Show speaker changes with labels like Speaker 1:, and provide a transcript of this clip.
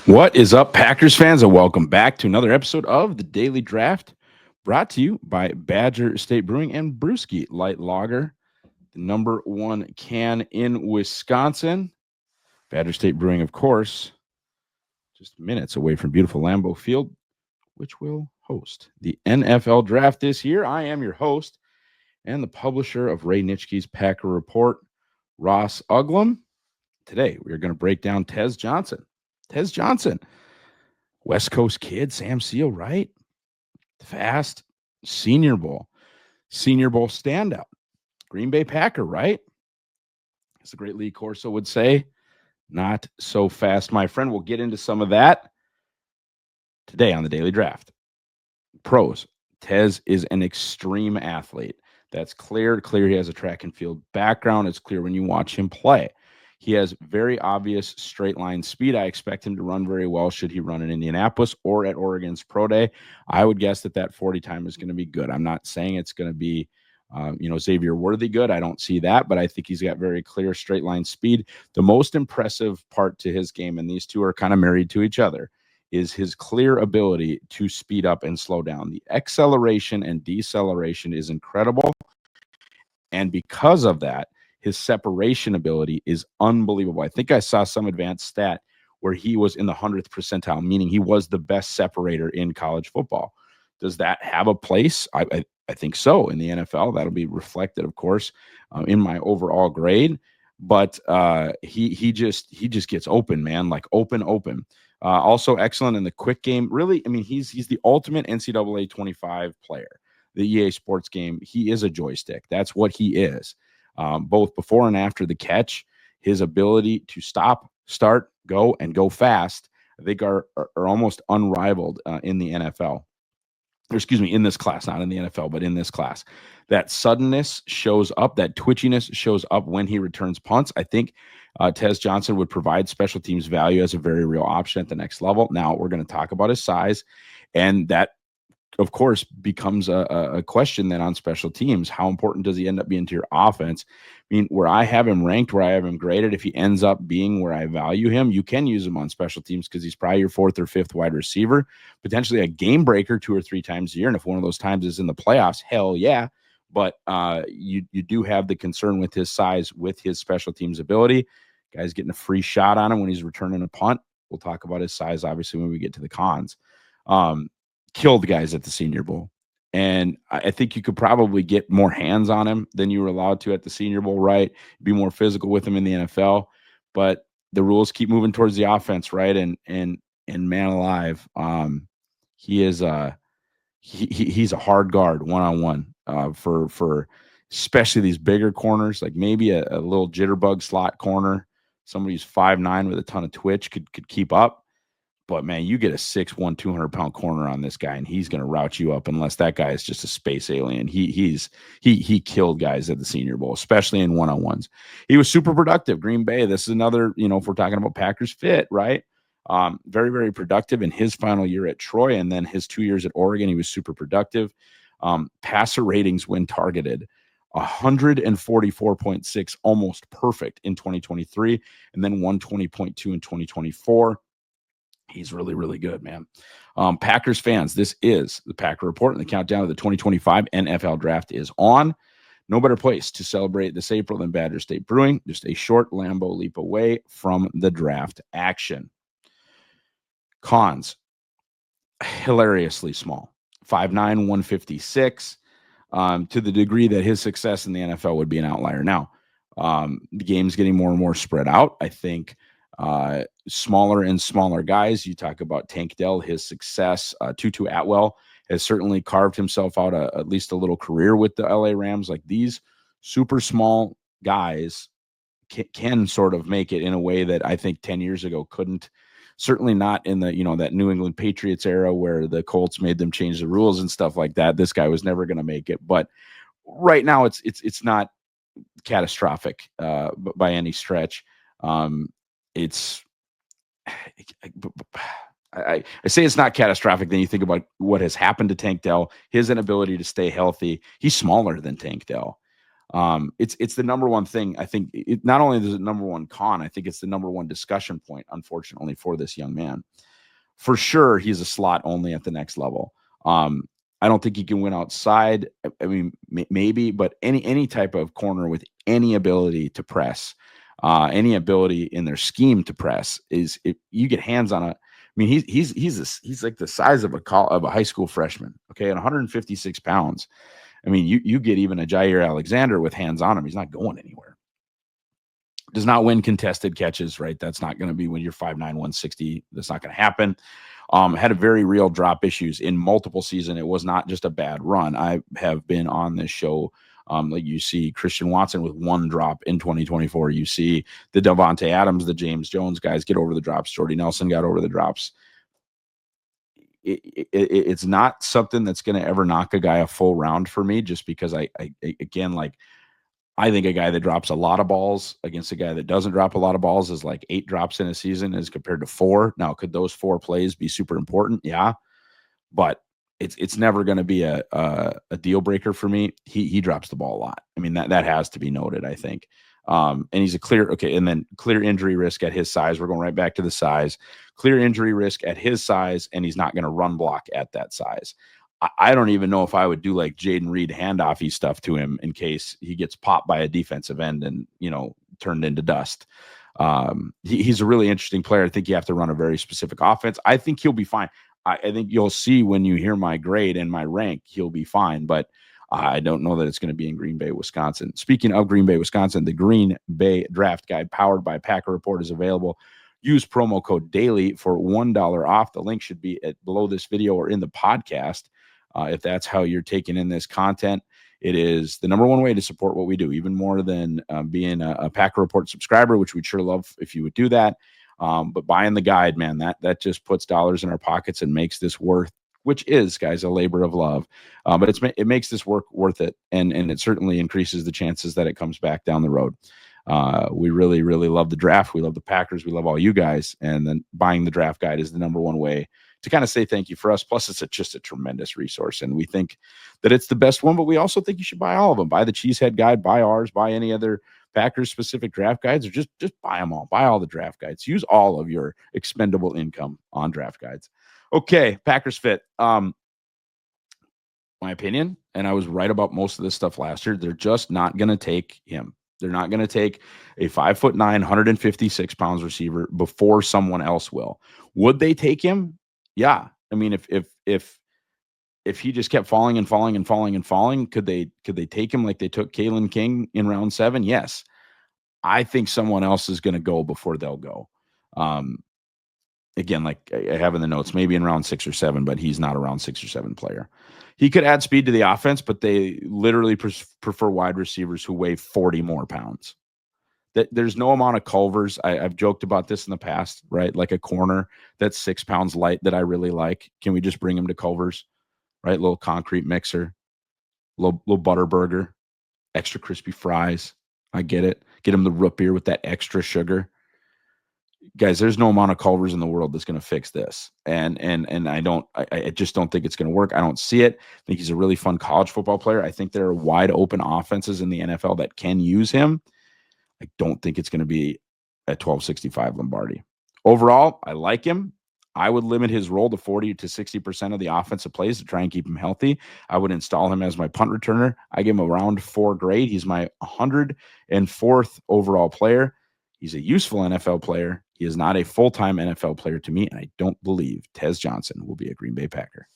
Speaker 1: What is up, Packers fans, and welcome back to another episode of the Daily Draft, brought to you by Badger State Brewing and Brewski Light Lager, the number one can in Wisconsin. Badger State Brewing, of course, just minutes away from beautiful Lambeau Field, which will host the NFL Draft this year. I am your host and the publisher of Ray Nitschke's Packer Report, Ross Uglem. Today, we are going to break down Tez Johnson. Tez Johnson, West Coast kid, Sam Seal, right? Fast, Senior Bowl standout, Green Bay Packer, right? As the great Lee Corso would say, not so fast, my friend. We'll get into some of that today on the Daily Draft. Pros, Tez is an extreme athlete. That's clear. He has a track and field background. It's clear when you watch him play. He has very obvious straight line speed. I expect him to run very well should he run in Indianapolis or at Oregon's Pro Day. I would guess that 40 time is going to be good. I'm not saying it's going to be, Xavier Worthy good. I don't see that, but I think he's got very clear straight line speed. The most impressive part to his game, and these two are kind of married to each other, is his clear ability to speed up and slow down. The acceleration and deceleration is incredible. And because of that, his separation ability is unbelievable. I think I saw some advanced stat where he was in the 100th percentile, meaning he was the best separator in college football. Does that have a place? I think so in the NFL. That'll be reflected, of course, in my overall grade. But he just gets open, man, like open. Also excellent in the quick game. Really, I mean, he's the ultimate NCAA 25 player. The EA Sports game, he is a joystick. That's what he is. Both before and after the catch, his ability to stop, start, go, and go fast, I think are almost unrivaled in the NFL. Or excuse me, in this class, not in the NFL, but in this class. That suddenness shows up, that twitchiness shows up when he returns punts. I think Tez Johnson would provide special teams value as a very real option at the next level. Now, we're going to talk about his size, and that, of course, becomes a question then on special teams. How important does he end up being to your offense? I mean, where I have him ranked, where I have him graded, if he ends up being where I value him, you can use him on special teams because he's probably your fourth or fifth wide receiver, potentially a game breaker 2 or 3 times a year. And if one of those times is in the playoffs, hell yeah. But you do have the concern with his size, with his special teams ability. Guy's getting a free shot on him when he's returning a punt. We'll talk about his size, obviously, when we get to the cons. Killed guys at the Senior Bowl. And I think you could probably get more hands on him than you were allowed to at the Senior Bowl, right? Be more physical with him in the NFL. But the rules keep moving towards the offense, right? And man alive, he's a hard guard one-on-one for especially these bigger corners, like maybe a little jitterbug slot corner. Somebody who's 5'9" with a ton of twitch could keep up. But, man, you get a 6'1", 200-pound corner on this guy, and he's going to route you up unless that guy is just a space alien. He killed guys at the Senior Bowl, especially in one-on-ones. He was super productive. Green Bay, this is another, if we're talking about Packers fit, right? Very, very productive in his final year at Troy, and then his 2 years at Oregon, he was super productive. Passer ratings when targeted, 144.6, almost perfect in 2023, and then 120.2 in 2024. He's really, really good, man. Packers fans, this is the Packer Report, and the countdown to the 2025 NFL Draft is on. No better place to celebrate this April than Badger State Brewing, just a short Lambeau leap away from the draft action. Cons, hilariously small, 5'9", 156, to the degree that his success in the NFL would be an outlier. Now, the game's getting more and more spread out. I think smaller and smaller guys. You talk about Tank Dell, his success. Tutu Atwell has certainly carved himself out at least a little career with the LA Rams. Like, these super small guys can sort of make it in a way that I think 10 years ago couldn't. Certainly not in the, that New England Patriots era where the Colts made them change the rules and stuff like that. This guy was never going to make it. But right now it's not catastrophic by any stretch. It's I say it's not catastrophic. Then you think about what has happened to Tank Dell, his inability to stay healthy. He's smaller than Tank Dell. It's the number one thing. I think it not only is it number one con, I think it's the number one discussion point, unfortunately, for this young man. For sure, he's a slot only at the next level. I don't think he can win outside. I mean, maybe, but any type of corner with any ability to press, any ability in their scheme to press is if you get hands on a. I mean, he's like the size of a high school freshman. Okay, at 156 pounds. I mean, you get even a Jair Alexander with hands on him. He's not going anywhere. Does not win contested catches, right? That's not going to be when you're 5'9", 160. That's not going to happen. Had a very real drop issues in multiple seasons. It was not just a bad run. I have been on this show. Like you see Christian Watson with one drop in 2024. You see the Devontae Adams, the James Jones guys get over the drops. Jordy Nelson got over the drops. It's not something that's going to ever knock a guy a full round for me, just because I again, like, I think a guy that drops a lot of balls against a guy that doesn't drop a lot of balls is like 8 drops in a season as compared to 4. Now, could those 4 plays be super important? Yeah, but it's never going to be a deal breaker for me. He drops the ball a lot. I mean, that has to be noted, I think. And he's a clear and then clear injury risk at his size. We're going right back to the size. Clear injury risk at his size, and he's not going to run block at that size. I don't even know if I would do like Jaden Reed handoffy stuff to him in case he gets popped by a defensive end and, turned into dust. He's a really interesting player. I think you have to run a very specific offense. I think he'll be fine. I think you'll see when you hear my grade and my rank, he'll be fine. But I don't know that it's going to be in Green Bay, Wisconsin. Speaking of Green Bay, Wisconsin, the Green Bay Draft Guide powered by Packer Report is available. Use promo code DAILY for $1 off. The link should be below this video or in the podcast. If that's how you're taking in this content, it is the number one way to support what we do, even more than being a Packer Report subscriber, which we'd sure love if you would do that. But buying the guide, man, that just puts dollars in our pockets and makes this worth, which is, guys, a labor of love. But it makes this work worth it, and it certainly increases the chances that it comes back down the road. We really, really love the draft. We love the Packers. We love all you guys. And then buying the draft guide is the number one way to kind of say thank you for us. Plus, it's just a tremendous resource. And we think that it's the best one, but we also think you should buy all of them. Buy the Cheesehead guide, buy ours, buy any other Packers specific draft guides, or just buy them all. Buy all the draft guides. Use all of your expendable income on draft guides. Okay, Packers fit. My opinion, and I was right about most of this stuff last year, they're just not going to take him. They're not going to take a 5'9", 156 pounds receiver before someone else will. Would they take him? Yeah. I mean, if he just kept falling and falling and falling and falling, could they take him like they took Kalen King in round 7? Yes. I think someone else is going to go before they'll go. Again, like I have in the notes, maybe in round 6 or 7, but he's not a round 6 or 7 player. He could add speed to the offense, but they literally prefer wide receivers who weigh 40 more pounds. There's no amount of Culvers. I've joked about this in the past, right? Like a corner that's 6 pounds light that I really like. Can we just bring him to Culvers, right? Little concrete mixer, little butter burger, extra crispy fries. I get it. Get him the root beer with that extra sugar. Guys, there's no amount of Culvers in the world that's going to fix this. And I just don't think it's going to work. I don't see it. I think he's a really fun college football player. I think there are wide open offenses in the NFL that can use him. I don't think it's going to be at 1265 Lombardi. Overall, I like him. I would limit his role to 40 to 60% of the offensive plays to try and keep him healthy. I would install him as my punt returner. I give him a round 4 grade. He's my 104th overall player. He's a useful NFL player. He is not a full-time NFL player to me, and I don't believe Tez Johnson will be a Green Bay Packer.